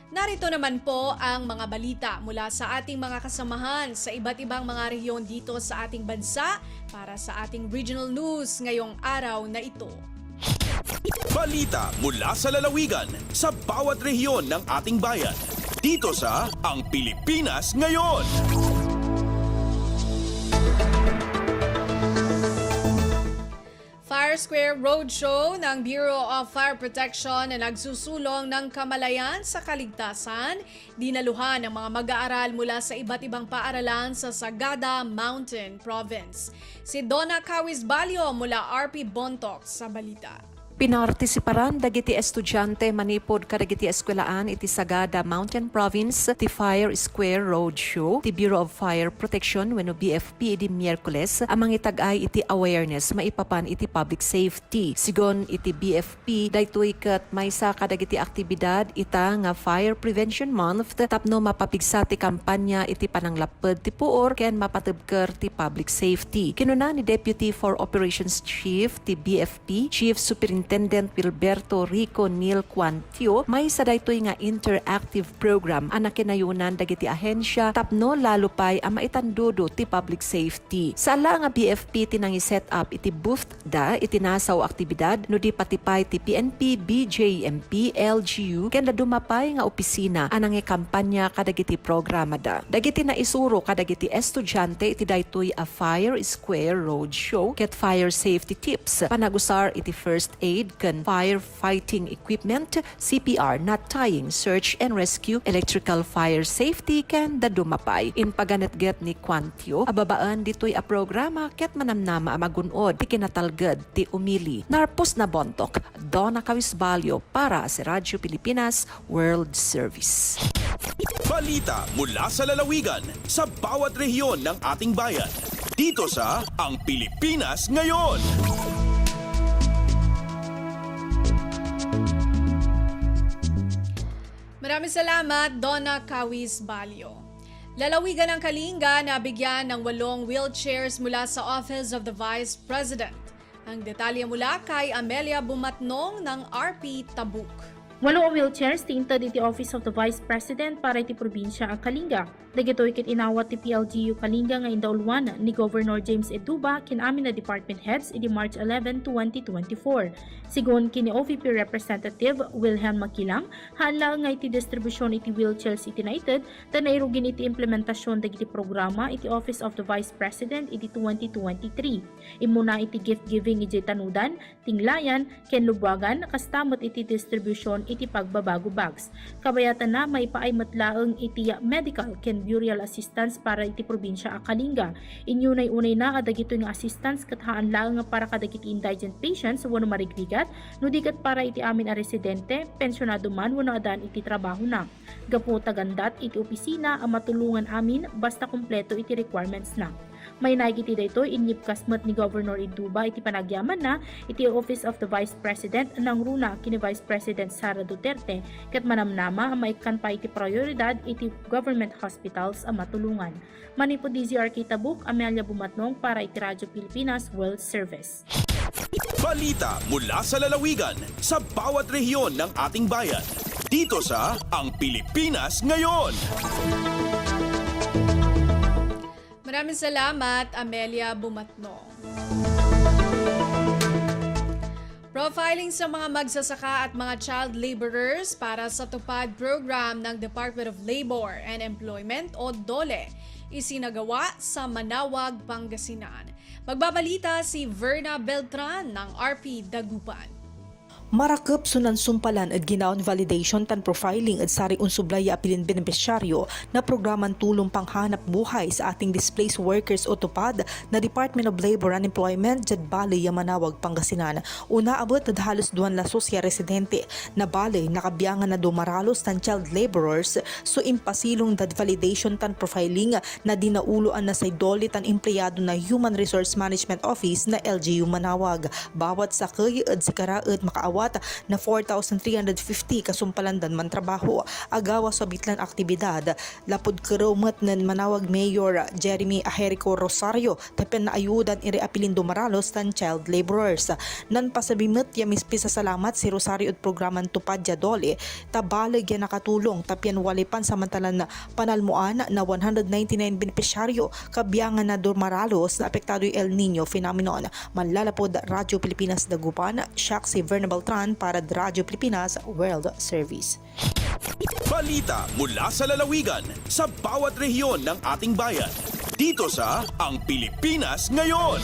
Narito naman po ang mga balita mula sa ating mga kasamahan sa iba't ibang mga rehiyon dito sa ating bansa para sa ating regional news ngayong araw na ito. Balita mula sa lalawigan sa bawat rehiyon ng ating bayan. Dito sa Ang Pilipinas Ngayon. Fire Square Roadshow ng Bureau of Fire Protection na nagsusulong ng kamalayan sa kaligtasan, dinaluhan ng mga mag-aaral mula sa iba't ibang paaralan sa Sagada Mountain Province. Si Donna Cawisbalio mula RP Bontoc sa balita. Pinartisiparan dagiti estudyante manipod kadagiti eskwelaan iti Sagada Mountain Province ti Fire Square Roadshow ti Bureau of Fire Protection wenno BFP iti Miyerkules amang itag-ay iti awareness maipapan iti public safety. Sigon iti BFP daytoy ket maysa kadagiti aktibidad ita nga Fire Prevention Month tapno mapapigsa ti kampanya iti pananglaped ti puor ken mapatebker ti public safety. Kinuna ni Deputy for Operations Chief ti BFP Chief Superintendent Wilberto Rico Neil Quantio may sa daytoy nga interactive program ang nakinayunan dagiti ahensya tapno lalo pay ang maitandudo ti public safety. Sa ala nga BFP tinangi set up iti booth da iti nasaw aktibidad no di patipay ti PNP, BJMP, LGU ken dumapay nga opisina anang kampanya kadagiti programa da. Dagiti na isuro kadagiti estudyante iti daytoy a Fire Square Roadshow ket fire safety tips panagusar iti first aid ken firefighting equipment, CPR, knot tying, search and rescue, electrical fire safety ken dadumapay. In paganetget ni Quantio, ababaan ditoy a programa ket manamnama a magunod ti kinatalged ti umili. Narpos na Bontoc, Donna Cawisbalio para sa Radyo Pilipinas World Service. Balita mula sa lalawigan sa bawat rehiyon ng ating bayan. Dito sa Ang Pilipinas Ngayon. Maraming salamat, Donna Cawisbalio. Lalawigan ng Kalinga na bigyan ng 8 wheelchairs mula sa Office of the Vice President. Ang detalye mula kay Amelia Bumatnong ng RP Tabuk. 8 wheelchairs tinta iti Office of the Vice President para iti probinsya ang Kalinga. Dagitoy ket inawat ti PLGU Kalinga nga indaulwan ni Governor James Eduba kinamin na department heads iti March 11, 2024. Sigon kini OVP Representative Wilhelm Makilang, hala nga iti distribusyon iti wheelchairs iti naitid tanairugin iti implementasyon dagiti programa iti Office of the Vice President iti 2023. Imuna iti gift giving iti tanudan, tinglayan, ken lubwagan kastamot iti distribusyon iti pagbabago bags. Kabayatan na may paay matlaeng iti medical ken burial assistance para iti probinsya a Kalinga. Inyunay unay na kadagito nga assistance kathaan lang nga para kadagiti indigent patients wano marigbigat no dikat para iti amin a residente, pensyonado man wano adan iti trabaho na. Gapo tagandat iti opisina ang matulungan amin basta kompleto iti requirements na. May naigiti dayto inyip kasmet ni Governor Eduba iti panagyaman na iti Office of the Vice President nang runa kini Vice President Sara Duterte ket manamnama ang maikan pa iti prioridad iti government hospitals ang matulungan. Manipod DZRK Tabuk, Amelia Bumatnong para iti Radyo Pilipinas World Service. Balita mula sa lalawigan sa bawat rehiyon ng ating bayan. Dito sa Ang Pilipinas Ngayon. Maraming salamat, Amelia Bumatnong. Profiling sa mga magsasaka at mga child laborers para sa tupad program ng Department of Labor and Employment o DOLE isinagawa sa Manawag, Pangasinan. Magbabalita si Verna Beltran ng RP Dagupan. Marakep sunan sumpalan at ginaon validation tan profiling at sari unsublay apilin benepisyaryo na programang tulong panghanap buhay sa ating displaced workers o tupad na Department of Labor and Employment jad Balay Manawag, Pangasinan. Una abot na halos 200 residente na balay nakabiyangan na dumaralos tan child laborers so impasilong dad validation tan profiling na dinauloan na sa DOLE tan empleyado na Human Resource Management Office na LGU Manawag. Bawat sakay at sikara at makaawa ginawat na 4,350 kasumpalandan man trabaho agawa sa bitlan aktibidad. Lapod karumat ng Manawag Mayor Jeremy Ajerico Rosario tapen na ayudan iri apilindo Maralos tan child laborers. Nan pasabimot yamispi sa salamat si Rosario at programang Tupad Dole tabalag yan nakatulong tapyan walipan samantalan na panalmuan na 199 benepisyaryo kabiyangan na Maralos na apektado yung El Nino phenomenon. Manlalapod Radyo Pilipinas Dagupan, siya si Verna Beltran para Radyo Pilipinas World Service. Balita mula sa lalawigan sa bawat rehiyon ng ating bayan. Dito sa Ang Pilipinas Ngayon.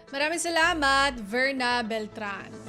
Maraming salamat, Verna Beltran.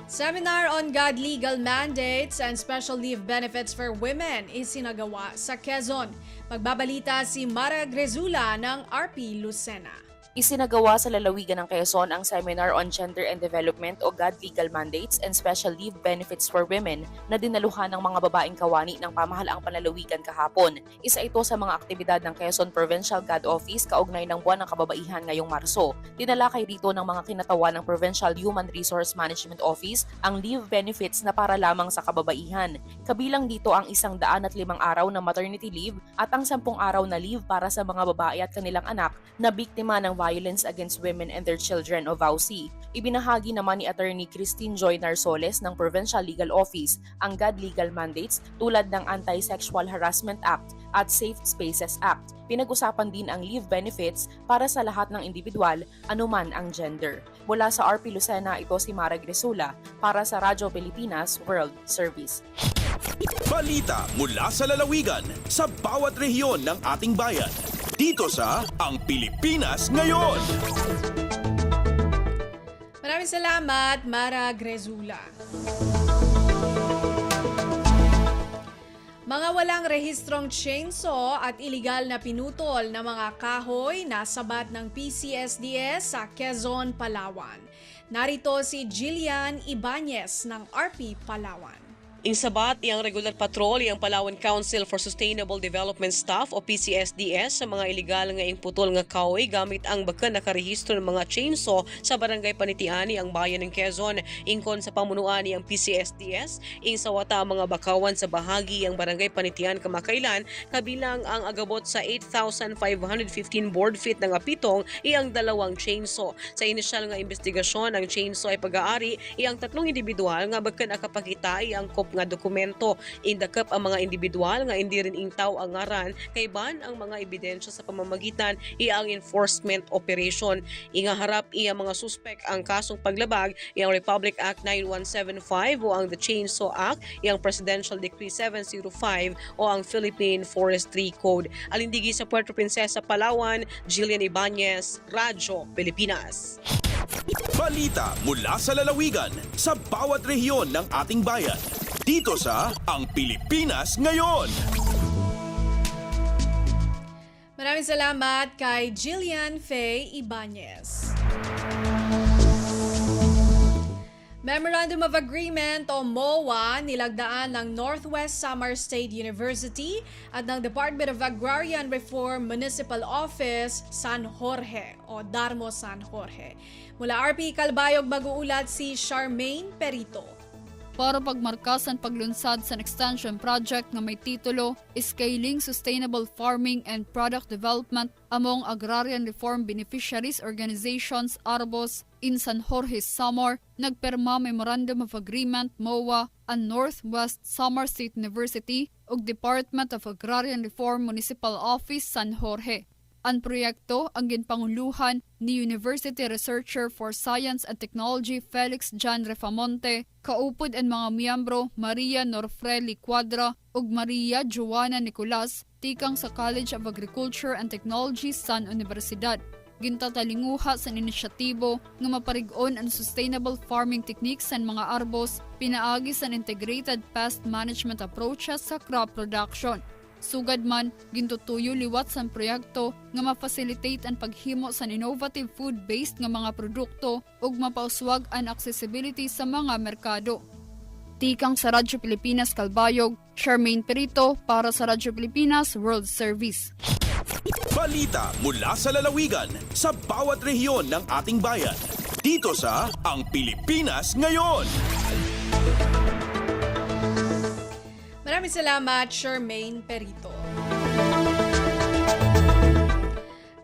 Seminar on God Legal Mandates and Special Leave Benefits for Women isinagawa sa Quezon. Magbabalita si Mara Grezula ng RP Lucena. Isinagawa sa lalawigan ng Quezon ang Seminar on Gender and Development o God Legal Mandates and Special Leave Benefits for Women na dinaluhan ng mga babaeng kawani ng pamahalaang panlalawigan kahapon. Isa ito sa mga aktibidad ng Quezon Provincial God Office kaugnay ng Buwan ng Kababaihan ngayong Marso. Dinalakay rito ng mga kinatawan ng Provincial Human Resource Management Office ang leave benefits na para lamang sa kababaihan. Kabilang dito ang 105 araw na maternity leave at ang 10 araw na leave para sa mga babae at kanilang anak na biktima ng violence against women and their children o VAUSI. Ibinahagi naman ni Attorney Christine Joy Narsoles ng Provincial Legal Office ang God Legal Mandates tulad ng Anti-Sexual Harassment Act at Safe Spaces Act. Pinag-usapan din ang leave benefits para sa lahat ng individual, anuman ang gender. Mula sa RP Lucena, ito si Mara Gresula para sa Radyo Pilipinas World Service. Balita mula sa lalawigan sa bawat rehiyon ng ating bayan. Dito sa Ang Pilipinas Ngayon. Maraming salamat, Mara Grezula. Mga walang rehistrong chainsaw at iligal na pinutol na mga kahoy nasabat ng PCSDS sa Quezon, Palawan. Narito si Jillian Ibanez ng RP Palawan. Insabat iyang regular patrol iyang Palawan Council for Sustainable Development Staff o PCSDS sa mga iligal nga imputol nga kahoy gamit ang bakan nakarehistro ng mga chainsaw sa barangay Panitiani ang bayan ng Quezon. Ingkon sa pamunuan iyang PCSDS, insawata ang mga bakawan sa bahagi ang barangay Panitian kamakailan kabilang ang agabot sa 8,515 board feet ng apitong iyang dalawang chainsaw. Sa inisyal nga investigasyon, ang chainsaw ay pag-aari iyang 3 individual nga bakan nakapakita iyang nga dokumento. Indakap ang mga individual nga hindi rin intaw ang ngaran kay ban ang mga ebidensya sa pamamagitan iyang enforcement operation. Ingaharap iya mga suspek ang kasong paglabag iyang Republic Act 9175 o ang The Chainsaw Act, iyang Presidential Decree 705 o ang Philippine Forestry Code. Alindigi sa Puerto Princesa, Palawan, Jillian Ibanez, Radyo Pilipinas. Balita mula sa lalawigan sa bawat rehiyon ng ating bayan. Dito sa Ang Pilipinas Ngayon. Maraming salamat kay Jillian Faye Ibanez. Memorandum of Agreement o MOA nilagdaan ng Northwest Samar State University at ng Department of Agrarian Reform Municipal Office San Jorge o Darmo San Jorge. Mula RP Calbayog mag-uulat si Charmaine Perito. Para pagmarkasan paglunsad sa extension project na may titulo Scaling Sustainable Farming and Product Development among Agrarian Reform Beneficiaries Organizations ARBOS in San Jorge, Samar, nagperma Memorandum of Agreement MOA ang Northwest Samar State University ug Department of Agrarian Reform Municipal Office San Jorge. Ang proyekto ang ginpanguluhan ni University Researcher for Science and Technology Felix John Refamonte, kaupod ang mga miyembro Maria Norfreli Cuadra ug Maria Joana Nicolas, tikang sa College of Agriculture and Technology San Universidad. Gintatalinguha sa inisyatibo nga maparig-on ang sustainable farming techniques sa mga arbos, pinaagi sa integrated pest management approaches sa crop production. Sugad man, gintutuyo liwat sa proyekto nga ma-facilitate ang paghimo sa innovative food-based nga mga produkto ug mapauswag ang accessibility sa mga merkado. Tikang sa Radyo Pilipinas Calbayog, Charmaine Perito para sa Radyo Pilipinas World Service. Balita mula sa lalawigan sa bawat rehiyon ng ating bayan. Dito sa Ang Pilipinas Ngayon. Maraming salamat, Charmaine Perito.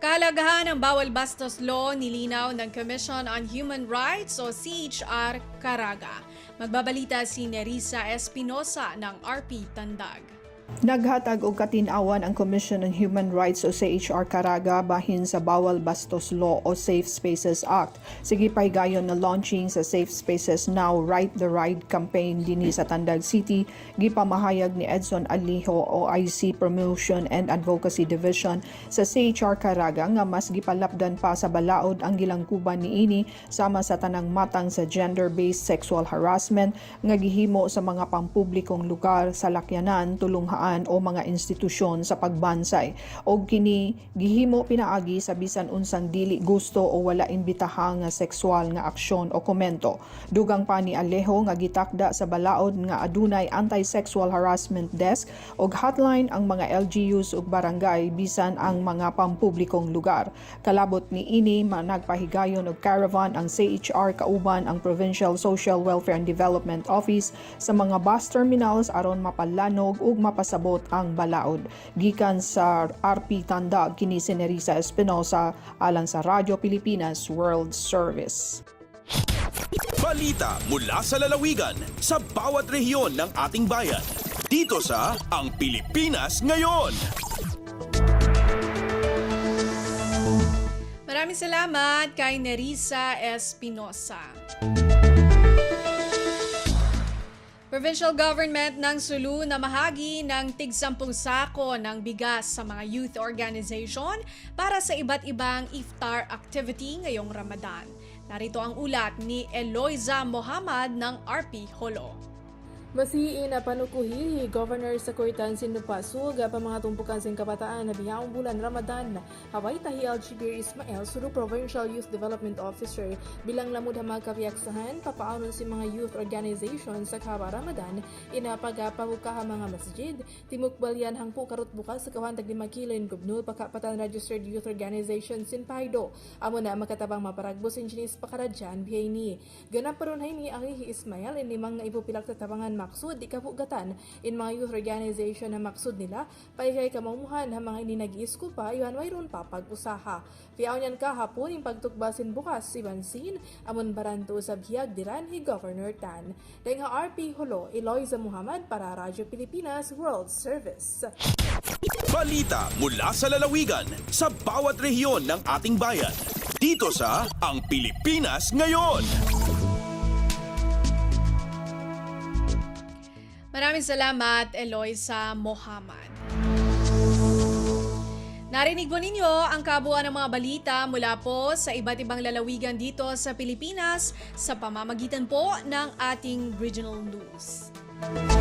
Kahalagahan ng bawal bastos law nilinaw ng Commission on Human Rights o CHR Caraga. Magbabalita si Nerissa Espinosa ng RP Tandag. Naghatag og katin-awan ang Commission on Human Rights o CHR Caraga bahin sa Bawal Bastos Law o Safe Spaces Act. Sige pahigayon na launching sa Safe Spaces Now Right the Ride campaign dinhi sa Tandag City, gipamahayag ni Edson Alijo o IC Promotion and Advocacy Division sa CHR Caraga nga mas gipalapdan pa sa balaod ang gilangkuban niini sama sa tanang matang sa gender-based sexual harassment nga gihimo sa mga pampublikong lugar sa lakyanan, tulunghaan o mga institusyon sa pagbansay og kini gihimo pinaagi sa bisan unsang dili gusto o wala imbitaha nga sexual nga aksyon o komento. Dugang pa ni Alejo nga gitakda sa balaod nga adunay anti-sexual harassment desk og hotline ang mga LGUs ug barangay bisan ang mga pampublikong lugar. Kalabot ni ini nagpahigayon og caravan ang CHR kauban ang Provincial Social Welfare and Development Office sa mga bus terminals aron mapalanog ug mapasabot ang balaod. Gikan sa RP Tandag, kini si Nerissa Espinosa alang sa Radyo Pilipinas World Service. Balita mula sa lalawigan sa bawat rehiyon ng ating bayan. Dito sa Ang Pilipinas Ngayon. Maraming salamat kay Nerissa Espinosa. Provincial government ng Sulu na mahagi ng tig-10 sako ng bigas sa mga youth organization para sa iba't ibang iftar activity ngayong Ramadan. Narito ang ulat ni Eloisa Mohamad ng RP Holo. Masiin na panukuhi Governor sa Kuitan Sinupasug pa mga tumpukan sin kabataan na biyahong bulan Ramadan. Haway tahi Algibir Ismail Sulu Provincial Youth Development Officer bilang lamud hamag kapiyaksahan papaanon si mga youth organization sa kaba Ramadan inapagapabuka mga masjid timuk balyan hangpo karot bukas sa kawan tag 5 kilo in Gubnul pakapatan registered youth organization sin Paido amo na makatabang maparagbos in Chinis pakaradyan bihay ni ganap paron hay ni Alihi Ismail in limang nga ipupilak tatabangan maksud di kapugatan in mga youth organization na maksud nila paikay kamamuhan na mga hindi nag-iisku pa iwan wayron pa pag-usaha. Piyaw niyan kahapon yung pagtukbasin bukas si Bansin amon baranto sa bihag diran ni Governor Tan. Dahil nga RP Holo, Eloisa Muhammad para Radyo Pilipinas World Service. Balita mula sa lalawigan sa bawat rehiyon ng ating bayan. Dito sa Ang Pilipinas Ngayon. Maraming salamat, Eloisa Mohamad. Narinig po ninyo ang kabuuan ng mga balita mula po sa iba't ibang lalawigan dito sa Pilipinas sa pamamagitan po ng ating regional news.